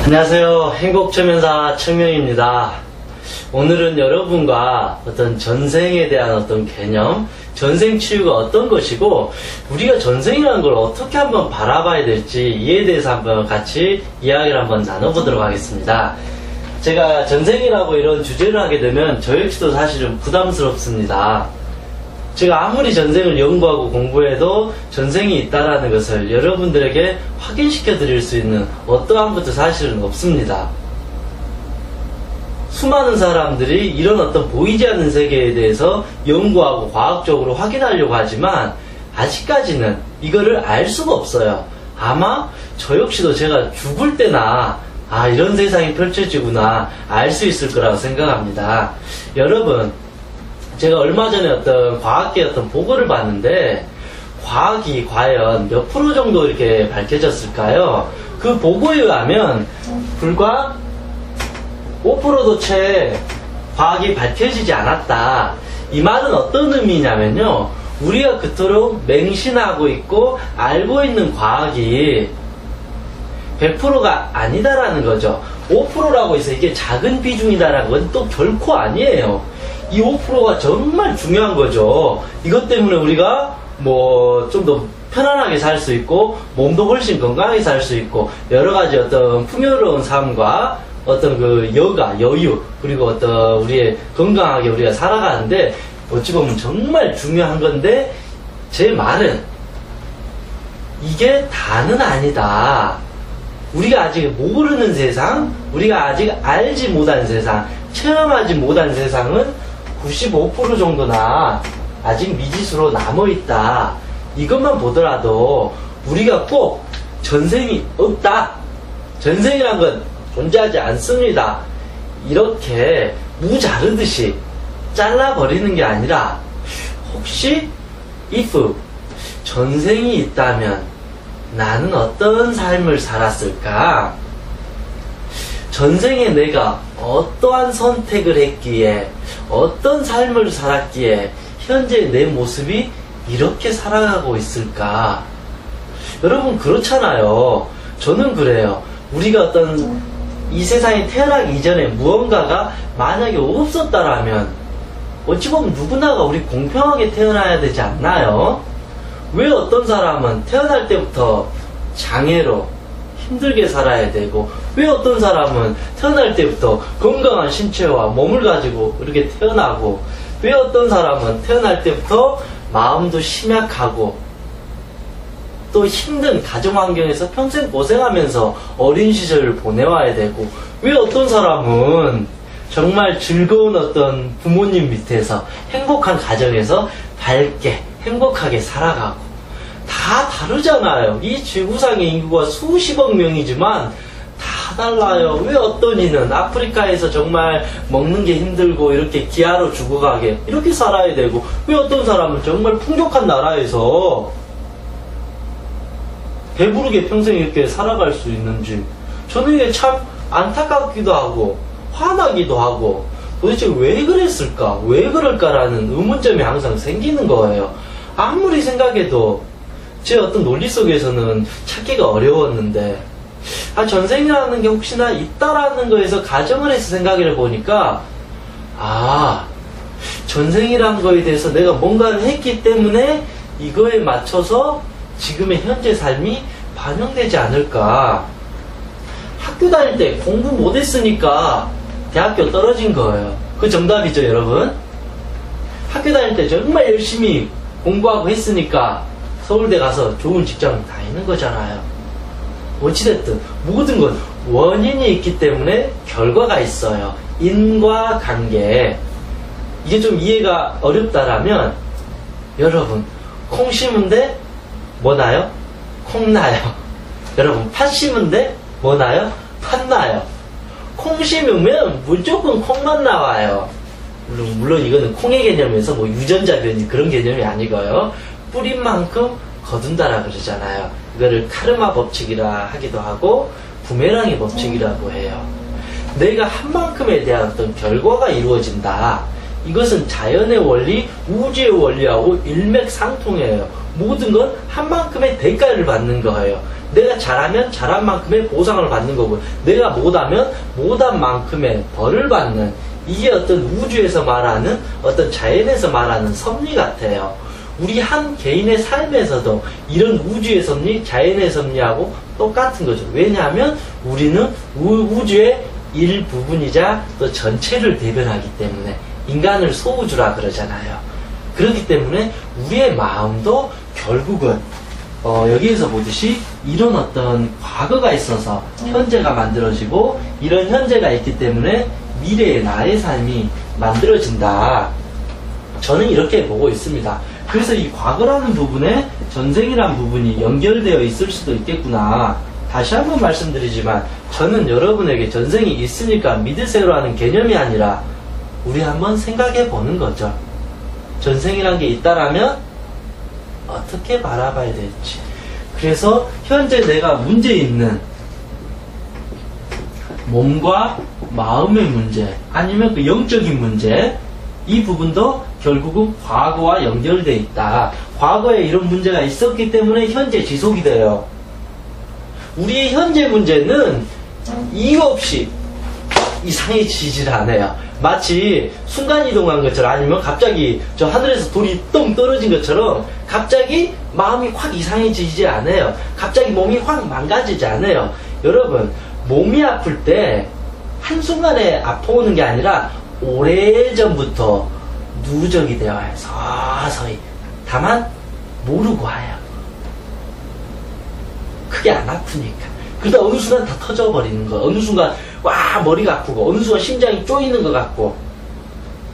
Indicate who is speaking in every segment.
Speaker 1: 안녕하세요. 행복초면사 청명입니다. 오늘은 여러분과 어떤 전생에 대한 어떤 개념, 전생 치유가 어떤 것이고 우리가 전생이라는 걸 어떻게 한번 바라봐야 될지 이에 대해서 한번 같이 이야기를 한번 나눠보도록 하겠습니다. 제가 전생이라고 이런 주제를 하게 되면 저 역시도 사실은 부담스럽습니다. 제가 아무리 전생을 연구하고 공부해도 전생이 있다라는 것을 여러분들에게 확인시켜 드릴 수 있는 어떠한 것도 사실은 없습니다. 수많은 사람들이 이런 어떤 보이지 않는 세계에 대해서 연구하고 과학적으로 확인하려고 하지만 아직까지는 이거를 알 수가 없어요. 아마 저 역시도 제가 죽을 때나 이런 세상이 펼쳐지구나 알 수 있을 거라고 생각합니다. 여러분, 제가 얼마 전에 어떤 과학계 어떤 보고를 봤는데 과학이 과연 몇 프로 정도 이렇게 밝혀졌을까요? 그 보고에 의하면 불과 5%도 채 과학이 밝혀지지 않았다. 이 말은 어떤 의미냐면요, 우리가 그토록 맹신하고 있고 알고 있는 과학이 100%가 아니다라는 거죠. 5%라고 해서 이게 작은 비중이다라는 건 또 결코 아니에요. 이 5%가 정말 중요한 거죠. 이것 때문에 우리가 좀 더 편안하게 살 수 있고 몸도 훨씬 건강하게 살 수 있고 여러 가지 어떤 풍요로운 삶과 어떤 그 여가, 여유, 그리고 어떤 우리의 건강하게 우리가 살아가는데 어찌 보면 정말 중요한 건데, 제 말은 이게 다는 아니다. 우리가 아직 모르는 세상, 우리가 아직 알지 못한 세상, 체험하지 못한 세상은 95% 정도나 아직 미지수로 남아있다. 이것만 보더라도 우리가 꼭 전생이 없다, 전생이란 건 존재하지 않습니다, 이렇게 무 자르듯이 잘라버리는 게 아니라, 혹시 if 전생이 있다면 나는 어떤 삶을 살았을까? 전생에 내가 어떠한 선택을 했기에, 어떤 삶을 살았기에 현재 내 모습이 이렇게 살아가고 있을까? 여러분, 그렇잖아요. 저는 그래요. 우리가 어떤 이 세상에 태어나기 이전에 무언가가 만약에 없었다라면 어찌 보면 누구나가 우리 공평하게 태어나야 되지 않나요? 왜 어떤 사람은 태어날 때부터 장애로 힘들게 살아야 되고, 왜 어떤 사람은 태어날 때부터 건강한 신체와 몸을 가지고 이렇게 태어나고, 왜 어떤 사람은 태어날 때부터 마음도 심약하고 또 힘든 가정환경에서 평생 고생하면서 어린 시절을 보내와야 되고, 왜 어떤 사람은 정말 즐거운 어떤 부모님 밑에서 행복한 가정에서 밝게 행복하게 살아가고, 다 다르잖아요. 이 지구상의 인구가 수십억 명이지만 다 달라요. 왜 어떤 이는 아프리카에서 정말 먹는 게 힘들고 이렇게 기아로 죽어가게 이렇게 살아야 되고, 왜 어떤 사람은 정말 풍족한 나라에서 배부르게 평생 이렇게 살아갈 수 있는지, 저는 이게 참 안타깝기도 하고 화나기도 하고, 도대체 왜 그랬을까, 왜 그럴까라는 의문점이 항상 생기는 거예요. 아무리 생각해도 제 어떤 논리 속에서는 찾기가 어려웠는데, 전생이라는 게 혹시나 있다라는 거에서 가정을 해서 생각을 해보니까, 전생이란 거에 대해서 내가 뭔가를 했기 때문에 이거에 맞춰서 지금의 현재 삶이 반영되지 않을까. 학교 다닐 때 공부 못했으니까 대학교 떨어진 거예요. 그 정답이죠, 여러분? 학교 다닐 때 정말 열심히 공부하고 했으니까 서울대 가서 좋은 직장 다니는 거잖아요. 어찌됐든 모든 건 원인이 있기 때문에 결과가 있어요. 인과관계. 이게 좀 이해가 어렵다라면, 여러분, 콩 심은데 뭐 나요? 콩 나요. 여러분, 팥 심은데 뭐 나요? 팥 나요. 콩 심으면 무조건 콩만 나와요. 물론 이거는 콩의 개념에서 유전자 변이 그런 개념이 아니고요. 뿌린 만큼 거둔다라 그러잖아요. 이거를 카르마 법칙이라 하기도 하고 부메랑의 법칙이라고 해요. 내가 한 만큼에 대한 어떤 결과가 이루어진다. 이것은 자연의 원리, 우주의 원리하고 일맥상통해요. 모든 건 한 만큼의 대가를 받는 거예요. 내가 잘하면 잘한 만큼의 보상을 받는 거고, 내가 못하면 못한 만큼의 벌을 받는, 이게 어떤 우주에서 말하는, 어떤 자연에서 말하는 섭리 같아요. 우리 한 개인의 삶에서도 이런 우주의 섭리, 자연의 섭리하고 똑같은 거죠. 왜냐하면 우리는 우주의 일부분이자 또 전체를 대변하기 때문에 인간을 소우주라 그러잖아요. 그렇기 때문에 우리의 마음도 결국은 여기에서 보듯이 이런 어떤 과거가 있어서 현재가 만들어지고, 이런 현재가 있기 때문에 미래의 나의 삶이 만들어진다. 저는 이렇게 보고 있습니다. 그래서 이 과거라는 부분에 전생이라는 부분이 연결되어 있을 수도 있겠구나. 다시 한번 말씀드리지만 저는 여러분에게 전생이 있으니까 믿으세요라는 개념이 아니라 우리 한번 생각해 보는 거죠. 전생이란 게 있다라면 어떻게 바라봐야 될지. 그래서 현재 내가 문제 있는 몸과 마음의 문제, 아니면 그 영적인 문제, 이 부분도 결국은 과거와 연결되어 있다. 과거에 이런 문제가 있었기 때문에 현재 지속이 돼요. 우리의 현재 문제는 이유 없이 이상해지질 않아요. 마치 순간이동한 것처럼, 아니면 갑자기 저 하늘에서 돌이 똥 떨어진 것처럼 갑자기 마음이 확 이상해지지 않아요. 갑자기 몸이 확 망가지지 않아요. 여러분, 몸이 아플 때 한순간에 아파오는 게 아니라 오래전부터 누적이 되어 와요. 서서히. 다만 모르고 와요. 크게 안 아프니까. 그러다 어느 순간 다 터져버리는 거. 어느 순간 와 머리가 아프고, 어느 순간 심장이 쪼이는 것 같고,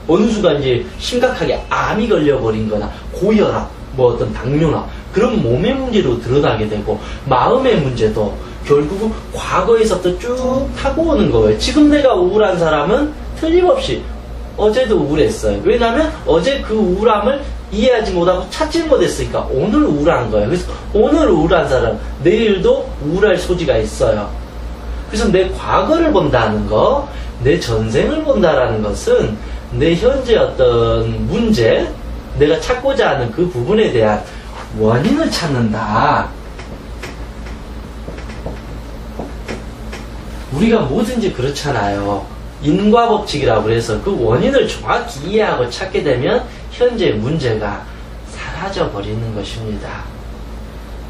Speaker 1: 어느 순간 이제 심각하게 암이 걸려버린 거나 고혈압, 뭐 어떤 당뇨나 그런 몸의 문제로 드러나게 되고, 마음의 문제도 결국은 과거에서부터 쭉 타고 오는 거예요. 지금 내가 우울한 사람은 틀림없이 어제도 우울했어요. 왜냐하면 어제 그 우울함을 이해하지 못하고 찾지 못했으니까 오늘 우울한 거예요. 그래서 오늘 우울한 사람, 내일도 우울할 소지가 있어요. 그래서 내 과거를 본다는 거, 내 전생을 본다라는 것은 내 현재 어떤 문제, 내가 찾고자 하는 그 부분에 대한 원인을 찾는다. 우리가 뭐든지 그렇잖아요. 인과법칙이라고 해서 그 원인을 정확히 이해하고 찾게 되면 현재 문제가 사라져 버리는 것입니다.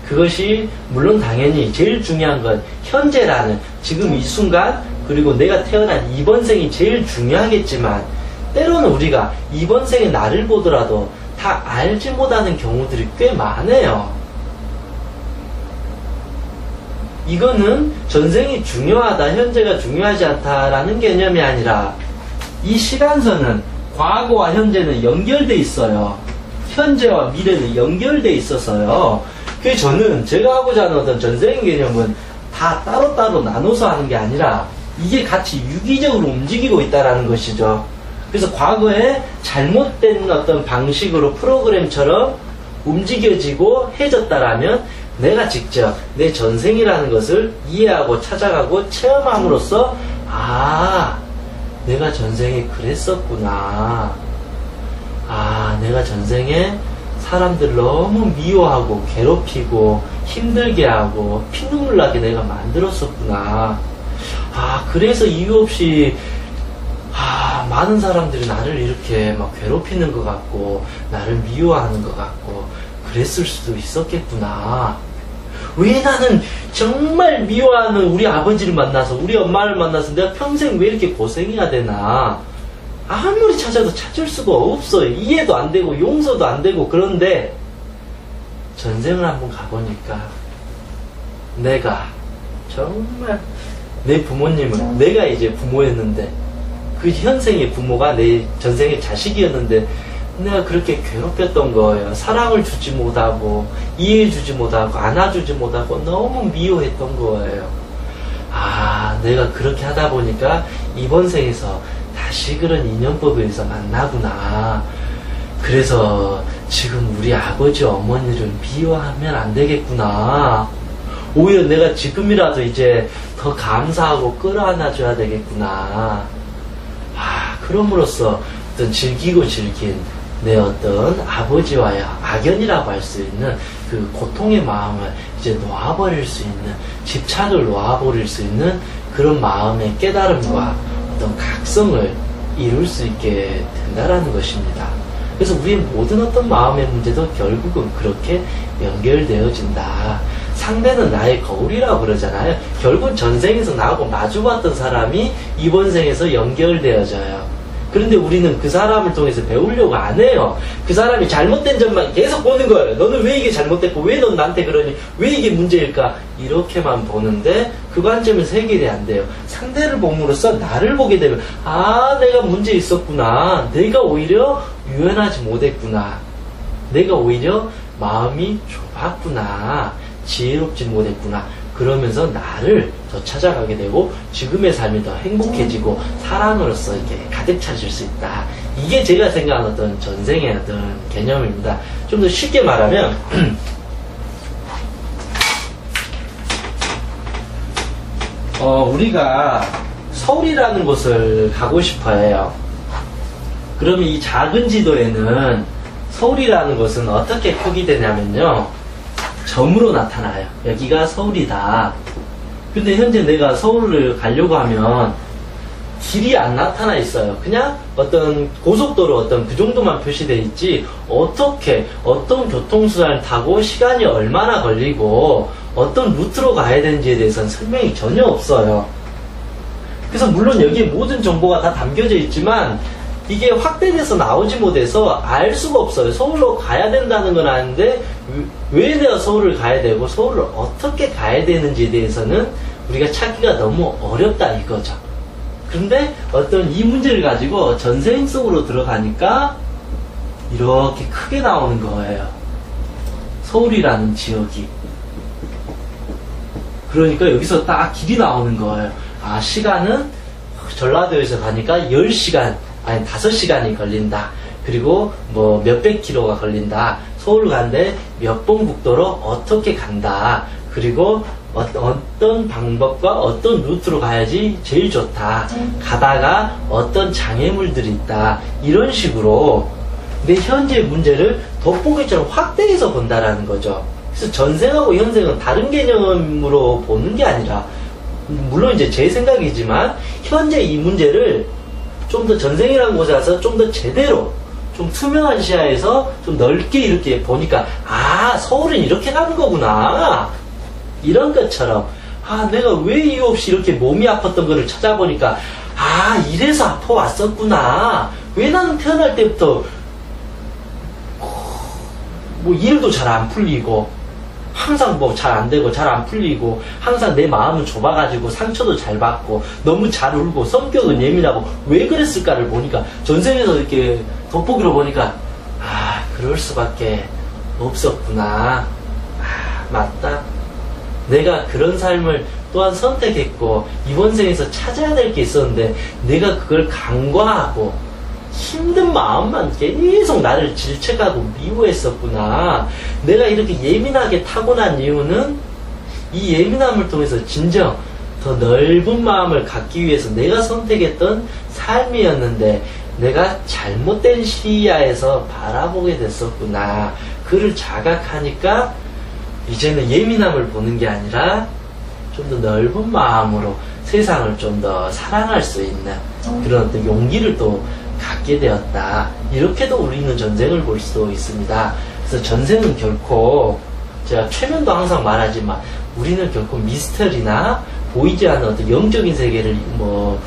Speaker 1: 그것이 물론 당연히 제일 중요한 건 현재라는 지금 이 순간, 그리고 내가 태어난 이번 생이 제일 중요하겠지만, 때로는 우리가 이번 생의 나를 보더라도 다 알지 못하는 경우들이 꽤 많아요. 이거는 전생이 중요하다, 현재가 중요하지 않다라는 개념이 아니라, 이 시간선은 과거와 현재는 연결돼 있어요. 현재와 미래는 연결돼 있어서요. 그래서 저는 제가 하고자 하는 어떤 전생 개념은 다 따로따로 나눠서 하는 게 아니라 이게 같이 유기적으로 움직이고 있다는 것이죠. 그래서 과거에 잘못된 어떤 방식으로 프로그램처럼 움직여지고 해졌다라면 내가 직접 내 전생이라는 것을 이해하고 찾아가고 체험함으로써, 아, 내가 전생에 그랬었구나. 아, 내가 전생에 사람들 너무 미워하고 괴롭히고 힘들게 하고 피눈물 나게 내가 만들었었구나. 아, 그래서 이유 없이 많은 사람들이 나를 이렇게 막 괴롭히는 것 같고 나를 미워하는 것 같고 그랬을 수도 있었겠구나. 왜 나는 정말 미워하는 우리 아버지를 만나서, 우리 엄마를 만나서 내가 평생 왜 이렇게 고생해야 되나. 아무리 찾아도 찾을 수가 없어요. 이해도 안 되고 용서도 안 되고. 그런데 전생을 한번 가보니까 내가 정말 내 부모님은, 내가 이제 부모였는데 그 현생의 부모가 내 전생의 자식이었는데 내가 그렇게 괴롭혔던 거예요. 사랑을 주지 못하고 이해해주지 못하고 안아주지 못하고 너무 미워했던 거예요. 아, 내가 그렇게 하다 보니까 이번 생에서 다시 그런 인연법에 의해서 만나구나. 그래서 지금 우리 아버지 어머니를 미워하면 안 되겠구나. 오히려 내가 지금이라도 이제 더 감사하고 끌어안아줘야 되겠구나. 아, 그럼으로써 어떤 즐기고 즐긴 내 어떤 아버지와의 악연이라고 할 수 있는 그 고통의 마음을 이제 놓아버릴 수 있는, 집착을 놓아버릴 수 있는 그런 마음의 깨달음과 어떤 각성을 이룰 수 있게 된다라는 것입니다. 그래서 우리의 모든 어떤 마음의 문제도 결국은 그렇게 연결되어진다. 상대는 나의 거울이라고 그러잖아요. 결국 전생에서 나하고 마주봤던 사람이 이번 생에서 연결되어져요. 그런데 우리는 그 사람을 통해서 배우려고 안 해요. 그 사람이 잘못된 점만 계속 보는 거예요. 너는 왜 이게 잘못됐고, 왜 넌 나한테 그러니, 왜 이게 문제일까, 이렇게만 보는데 그 관점에서 해결이 안 돼요. 상대를 봄으로써 나를 보게 되면, 아, 내가 문제 있었구나, 내가 오히려 유연하지 못했구나, 내가 오히려 마음이 좁았구나, 지혜롭지 못했구나, 그러면서 나를 더 찾아가게 되고 지금의 삶이 더 행복해지고 사랑으로서 이렇게 가득 차질 수 있다. 이게 제가 생각하는 어떤 전생의 어떤 개념입니다. 좀 더 쉽게 말하면 우리가 서울이라는 곳을 가고 싶어 해요. 그러면 이 작은 지도에는 서울이라는 곳은 어떻게 표기되냐면요, 점으로 나타나요. 여기가 서울이다. 근데 현재 내가 서울을 가려고 하면 길이 안 나타나 있어요. 그냥 어떤 고속도로 어떤 그 정도만 표시되어 있지, 어떻게 어떤 교통수단을 타고 시간이 얼마나 걸리고 어떤 루트로 가야 되는지에 대해서는 설명이 전혀 없어요. 그래서 물론 여기에 모든 정보가 다 담겨져 있지만 이게 확대돼서 나오지 못해서 알 수가 없어요. 서울로 가야 된다는 건 아는데 왜 내가 서울을 가야 되고 서울을 어떻게 가야 되는지에 대해서는 우리가 찾기가 너무 어렵다 이거죠. 그런데 어떤 이 문제를 가지고 전생 속으로 들어가니까 이렇게 크게 나오는 거예요. 서울이라는 지역이. 그러니까 여기서 딱 길이 나오는 거예요. 아, 시간은 전라도에서 가니까 10시간, 아니 5시간이 걸린다. 그리고 뭐 몇백 킬로가 걸린다. 서울 가는데 몇 번 국도로 어떻게 간다. 그리고 어떤 방법과 어떤 루트로 가야지 제일 좋다. 가다가 어떤 장애물들이 있다. 이런 식으로 내 현재의 문제를 돋보기처럼 확대해서 본다라는 거죠. 그래서 전생하고 현생은 다른 개념으로 보는 게 아니라, 물론 이제 제 생각이지만 현재 이 문제를 좀 더 전생이라는 곳에 와서 좀 더 제대로, 좀 투명한 시야에서 좀 넓게 이렇게 보니까, 아, 서울은 이렇게 가는 거구나, 이런 것처럼, 아, 내가 왜 이유 없이 이렇게 몸이 아팠던 거를 찾아보니까, 아, 이래서 아파 왔었구나. 왜 나는 태어날 때부터 뭐 일도 잘 안 풀리고 항상 뭐 잘 안 되고 잘 안 풀리고 항상 내 마음은 좁아가지고 상처도 잘 받고 너무 잘 울고 성격은 예민하고 왜 그랬을까를 보니까, 전생에서 이렇게 돋보기로 보니까, 아, 그럴 수밖에 없었구나. 아, 맞다. 내가 그런 삶을 또한 선택했고 이번 생에서 찾아야 될 게 있었는데 내가 그걸 간과하고 힘든 마음만 계속 나를 질책하고 미워했었구나. 내가 이렇게 예민하게 타고난 이유는 이 예민함을 통해서 진정 더 넓은 마음을 갖기 위해서 내가 선택했던 삶이었는데 내가 잘못된 시야에서 바라보게 됐었구나. 그를 자각하니까 이제는 예민함을 보는 게 아니라 좀 더 넓은 마음으로 세상을 좀 더 사랑할 수 있는 그런 어떤 용기를 또 갖게 되었다. 이렇게도 우리는 전생을 볼 수도 있습니다. 그래서 전생은 결코, 제가 최면도 항상 말하지만 우리는 결코 미스터리나 보이지 않는 어떤 영적인 세계를 뭐